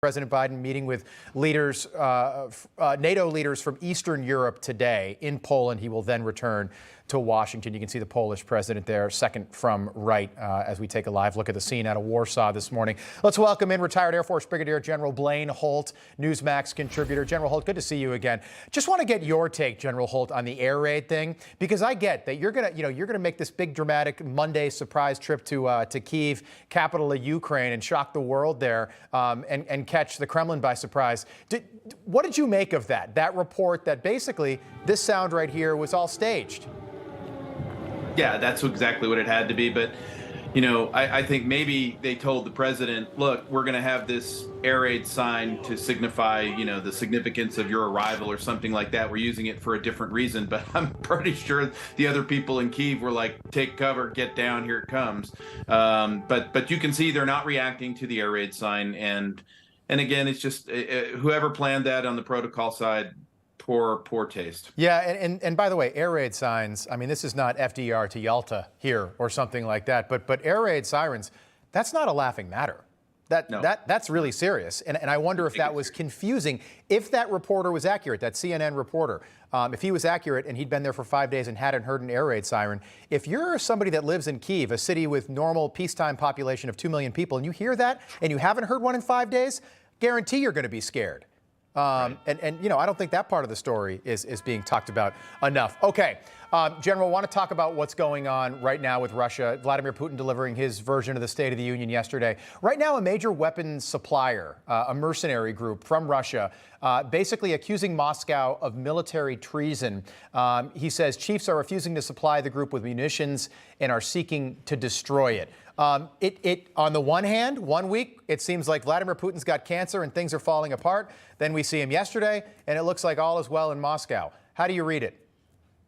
President Biden meeting with leaders, NATO leaders from Eastern Europe today in Poland. He will then return to Washington. You can see the Polish president there, second from right, as we take a live look at the scene out of Warsaw this morning. Let's welcome in retired Air Force Brigadier General Blaine Holt, Newsmax contributor. General Holt, good to see you again. Just want to get your take, General Holt, on the air raid thing, because I get that you're gonna make this big dramatic Monday surprise trip to Kyiv, capital of Ukraine, and shock the world there, and catch the Kremlin by surprise. What did you make of that report that basically this sound right here was all staged? Yeah, that's exactly what it had to be. But, I think maybe they told the president, look, we're going to have this air raid sign to signify, the significance of your arrival or something like that. We're using it for a different reason. But I'm pretty sure the other people in Kyiv were like, take cover, get down, here it comes. But you can see they're not reacting to the air raid sign. And again, it's just whoever planned that on the protocol side, poor taste. Yeah, and by the way, air raid signs, I mean, this is not FDR to Yalta here or something like that, but air raid sirens, that's not a laughing matter. That's really serious. And I wonder if that was confusing. If that reporter was accurate, that CNN reporter, if he was accurate and he'd been there for 5 days and hadn't heard an air raid siren, if you're somebody that lives in Kyiv, a city with normal peacetime population of 2 million people, and you hear that and you haven't heard one in 5 days, guarantee you're going to be scared. Right. And I don't think that part of the story is being talked about enough. Okay, General, want to talk about what's going on right now with Russia. Vladimir Putin delivering his version of the State of the Union yesterday. Right now, a major weapons supplier, a mercenary group from Russia, basically accusing Moscow of military treason. He says chiefs are refusing to supply the group with munitions and are seeking to destroy it. On the one hand, 1 week, it seems like Vladimir Putin's got cancer and things are falling apart. Then we see him yesterday, and it looks like all is well in Moscow. How do you read it?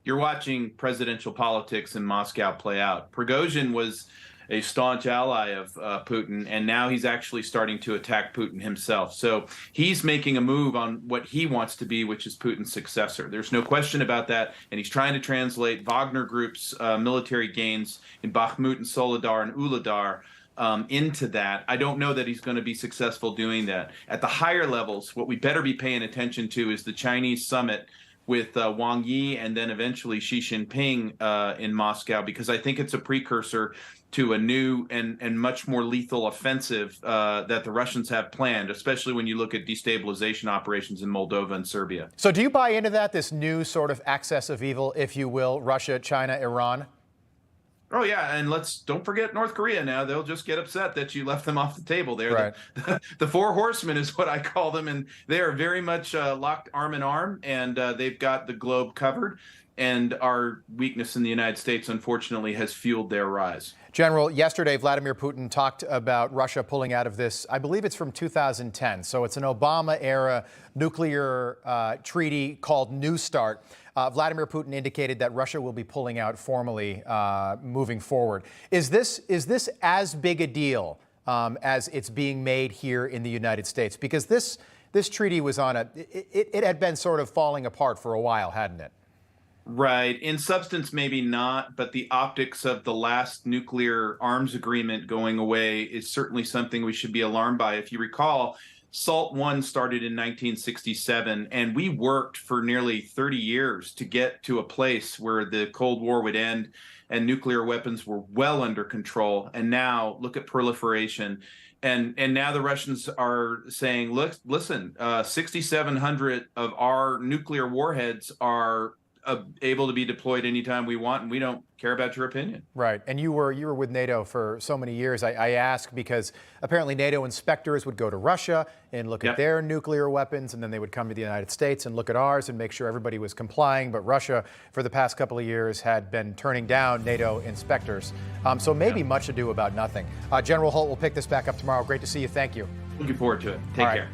You're watching presidential politics in Moscow play out. Prigozhin was a staunch ally of Putin, and now he's actually starting to attack Putin himself. So he's making a move on what he wants to be, which is Putin's successor. There's no question about that, and he's trying to translate Wagner Group's military gains in Bakhmut and Soledar and Uladar into that. I don't know that he's going to be successful doing that. At the higher levels, what we better be paying attention to is the Chinese summit with Wang Yi and then eventually Xi Jinping in Moscow, because I think it's a precursor to a new and much more lethal offensive that the Russians have planned, especially when you look at destabilization operations in Moldova and Serbia. So do you buy into that, this new sort of axis of evil, if you will, Russia, China, Iran? Oh, yeah, and don't forget North Korea now. They'll just get upset that you left them off the table there. Right. The four horsemen is what I call them, and they are very much locked arm in arm, and they've got the globe covered. And our weakness in the United States, unfortunately, has fueled their rise. General, yesterday, Vladimir Putin talked about Russia pulling out of this, I believe it's from 2010. So it's an Obama-era nuclear treaty called New START. Vladimir Putin indicated that Russia will be pulling out formally moving forward. Is this as big a deal as it's being made here in the United States? Because this treaty was on it had been sort of falling apart for a while, hadn't it? Right. In substance, maybe not, but the optics of the last nuclear arms agreement going away is certainly something we should be alarmed by. If you recall, SALT I started in 1967, and we worked for nearly 30 years to get to a place where the Cold War would end and nuclear weapons were well under control. And now look at proliferation. And now the Russians are saying, look, listen, 6,700 of our nuclear warheads are able to be deployed anytime we want, and we don't care about your opinion. Right. And you were with NATO for so many years. I ask because apparently NATO inspectors would go to Russia and look at their nuclear weapons, and then they would come to the United States and look at ours and make sure everybody was complying. But Russia, for the past couple of years, had been turning down NATO inspectors. So maybe much ado about nothing. General Holt, will pick this back up tomorrow. Great to see you. Thank you. Looking forward to it. Take care.